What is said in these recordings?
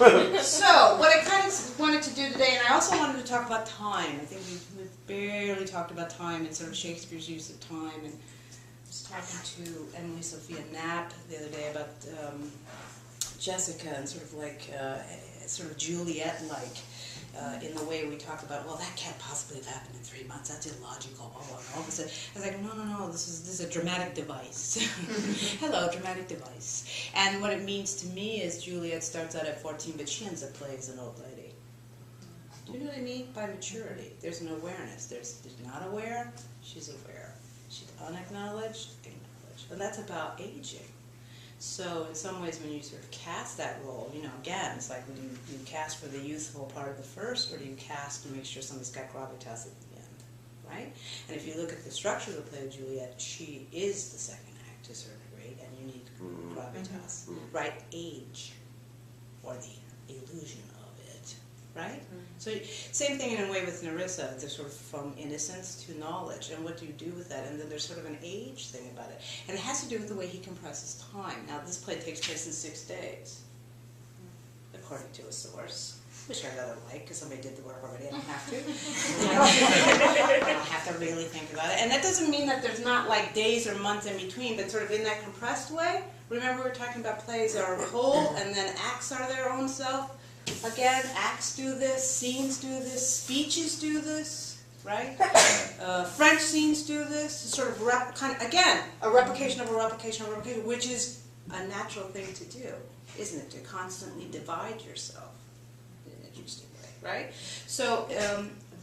So, what I kind of wanted to do today, and I also wanted to talk about time. I think we've barely talked about time and sort of Shakespeare's use of time. And I was talking to Emily Sophia Knapp the other day about Jessica and sort of like, sort of Juliet-like. In the way we talk about, well, that can't possibly have happened in 3 months. That's illogical. Oh, and all of a sudden, I was like, no. This is a dramatic device. Hello, dramatic device. And what it means to me is Juliet starts out at 14, but she ends up playing as an old lady. Do you know what I mean? By maturity, there's an awareness. There's not aware. She's aware. She's unacknowledged, acknowledged, and that's about aging. So in some ways, when you sort of cast that role, you know, again, it's like, do you cast for the youthful part of the first, or do you cast to make sure somebody's got gravitas at the end, right? And if you look at the structure of the play of Juliet, she is the second act to a certain degree, and you need gravitas, right? Age, or the illusion of it, right? So same thing in a way with Nerissa, they're sort of from innocence to knowledge, and what do you do with that? And then there's sort of an age thing about it. And it has to do with the way he compresses time. Now this play takes place in 6 days, according to a source, which I rather like, because somebody did the work already, I don't have to. I don't have to really think about it. And that doesn't mean that there's not like days or months in between, but sort of in that compressed way. Remember we were talking about plays are whole, and then acts are their own self. Again, acts do this, scenes do this, speeches do this, right? French scenes do this, sort of, again, a replication of a replication of a replication, which is a natural thing to do, isn't it? To constantly divide yourself in an interesting way, right? So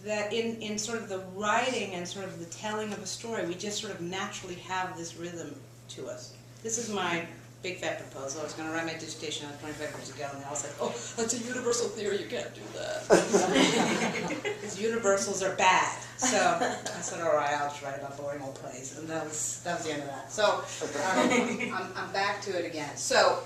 that in sort of the writing and sort of the telling of a story, we just sort of naturally have this rhythm to us. This is my big fat proposal. I was going to write my dissertation on 25 years ago, and I was like, oh, that's a universal theory, you can't do that. Because universals are bad. So I said, all right, I'll just write about boring old plays. And that was the end of that. So I'm back to it again. So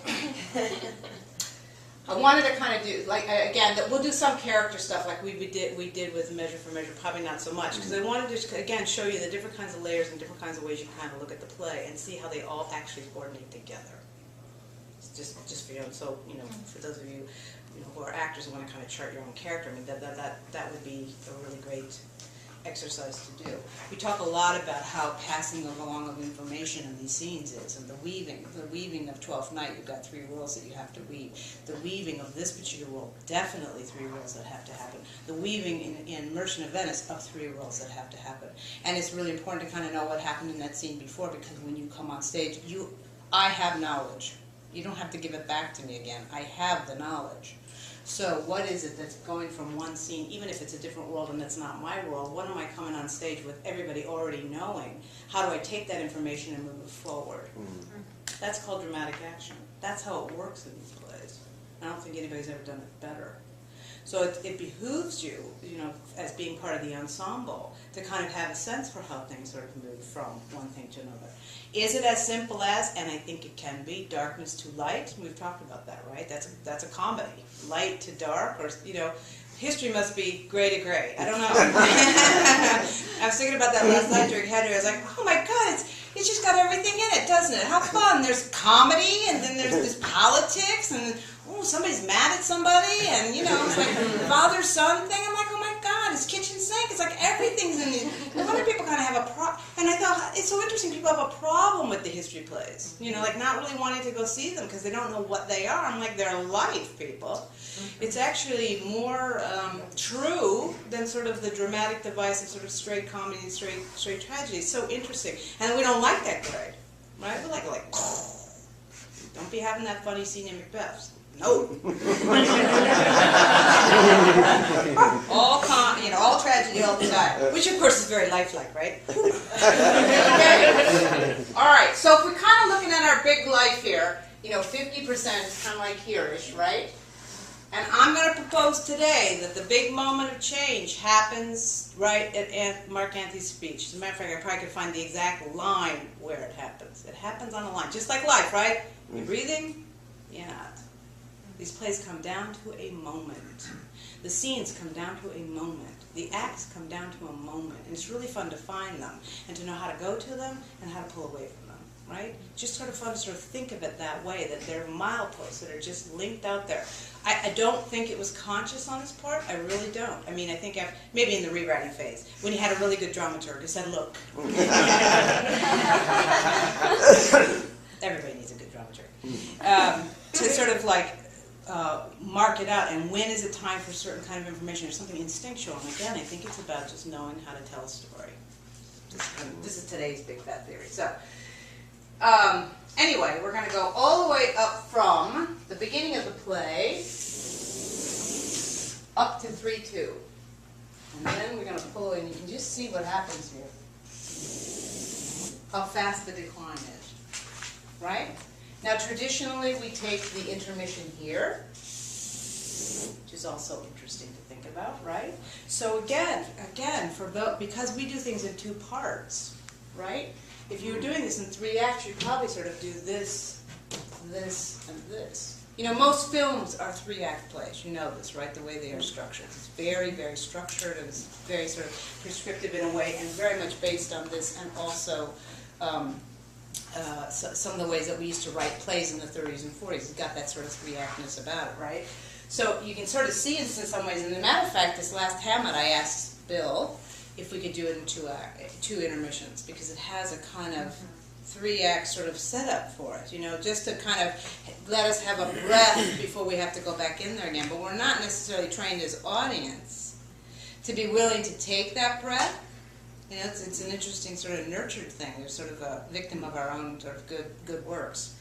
I wanted to kind of do, like, again, we'll do some character stuff like we did with Measure for Measure, probably not so much, because I wanted to, again, show you the different kinds of layers and different kinds of ways you can kind of look at the play and see how they all actually coordinate together. Just for you, so, you know, for those of you, who are actors and want to kind of chart your own character, I mean, that would be a really great exercise to do. We talk a lot about how passing along of information in these scenes is, and the weaving of Twelfth Night, you've got 3 worlds that you have to weave. The weaving of this particular world, definitely 3 worlds that have to happen. The weaving in Merchant of Venice of 3 worlds that have to happen. And it's really important to kind of know what happened in that scene before, because when you come on stage, I have knowledge. You don't have to give it back to me again. I have the knowledge. So what is it that's going from one scene, even if it's a different world and it's not my world, what am I coming on stage with everybody already knowing? How do I take that information and move it forward? That's called dramatic action. That's how it works in these plays. I don't think anybody's ever done it better. So it behooves you, as being part of the ensemble, to kind of have a sense for how things sort of move from one thing to another. Is it as simple as, and I think it can be, darkness to light? We've talked about that, right? That's a comedy. Light to dark, or, history must be gray to gray. I don't know. I was thinking about that last night during Henry. I was like, oh my God, it's just got everything in it, doesn't it? How fun. There's comedy, and then there's this politics, and somebody's mad at somebody, and it's like father-son thing. I'm like, oh my God, it's kitchen sink. It's like everything's in these. No wonder people kind of have a problem. And I thought, it's so interesting, people have a problem with the history plays. Like not really wanting to go see them because they don't know what they are. I'm like, they're life, people. It's actually more true than sort of the dramatic device of sort of straight comedy and straight tragedy. It's so interesting. And we don't like that grade, right? We like, don't be having that funny scene in Macbeth. No. all tragedy all the time, which of course is very lifelike, right? Okay. All right. So if we're kind of looking at our big life here, 50% is kind of like here-ish, right? And I'm going to propose today that the big moment of change happens right at Mark Antony's speech. As a matter of fact, I probably could find the exact line where it happens. It happens on a line, just like life, right? You're breathing, you're not. These plays come down to a moment. The scenes come down to a moment. The acts come down to a moment. And it's really fun to find them and to know how to go to them and how to pull away from them, right? Just sort of fun to sort of think of it that way, that they're mileposts that are just linked out there. I don't think it was conscious on his part. I really don't. I mean, I think maybe in the rewriting phase, when he had a really good dramaturg who said, look. Everybody needs a good dramaturg. To sort of like mark it out, and when is it time for certain kind of information or something instinctual. And again, I think it's about just knowing how to tell a story. This is today's big fat theory. So, anyway, we're going to go all the way up from the beginning of the play up to 3-2. And then we're going to pull in. You can just see what happens here. How fast the decline is. Right? Now, traditionally, we take the intermission here, which is also interesting to think about, right? So again, because we do things in 2 parts, right? If you were doing this in 3 acts, you'd probably sort of do this, this, and this. You know, most films are 3-act plays. You know this, right? The way they are structured. It's very, very structured, and it's very sort of prescriptive in a way, and very much based on this, and also some of the ways that we used to write plays in the 30s and 40s. It's got that sort of 3-actness about it, right? So you can sort of see this in some ways. And as a matter of fact, this last Hamlet, I asked Bill if we could do it in 2 intermissions, because it has a kind of 3-act sort of setup for it, you know, just to kind of let us have a breath before we have to go back in there again. But we're not necessarily trained as audience to be willing to take that breath. You know, it's an interesting sort of nurtured thing. We're sort of a victim of our own sort of good works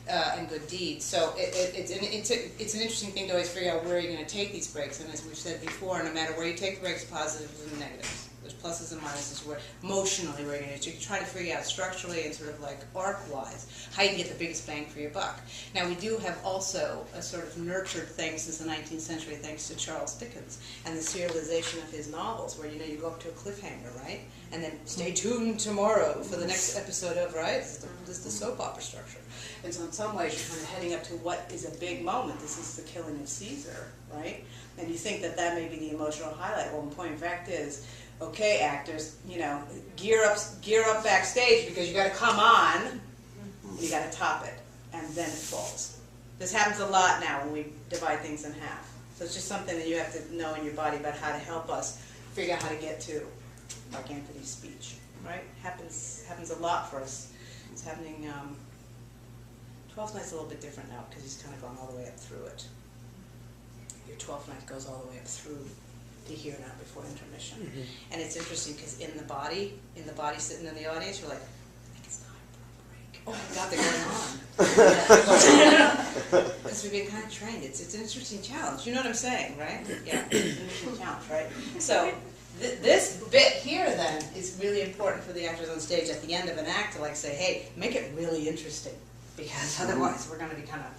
and good deeds. So it's an interesting thing to always figure out where you're going to take these breaks. And as we've said before, no matter where you take the breaks, positives and negatives. There's pluses and minuses where emotionally where you're going to try to figure out structurally and sort of like arc-wise how you can get the biggest bang for your buck. Now we do have also a sort of nurtured thing since the 19th century thanks to Charles Dickens and the serialization of his novels where, you know, you go up to a cliffhanger, right? And then stay tuned tomorrow for the next episode of, right? This is the soap opera structure. And so in some ways you're kind of heading up to what is a big moment. This is the killing of Caesar, right? And you think that that may be the emotional highlight. Well, the point of fact is, okay, actors, you know, gear up backstage because you got to come on, and you got to top it, and then it falls. This happens a lot now when we divide things in half. So it's just something that you have to know in your body about how to help us figure out how to get to, like Anthony's speech, right? Happens a lot for us. It's happening. 12th night's a little bit different now because he's kind of gone all the way up through it. Your 12th night goes all the way up through to here now before intermission. Mm-hmm. And it's interesting because in the body sitting in the audience, you're like, I think it's time for a break. Oh my God, they're going on. Because we've been kind of trained. It's an interesting challenge. You know what I'm saying, right? Yeah, it's an interesting challenge, right? So this bit here then is really important for the actors on stage at the end of an act to like say, hey, make it really interesting. Because otherwise we're going to be kind of,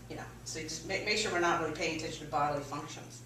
you know, so you just make sure we're not really paying attention to bodily functions.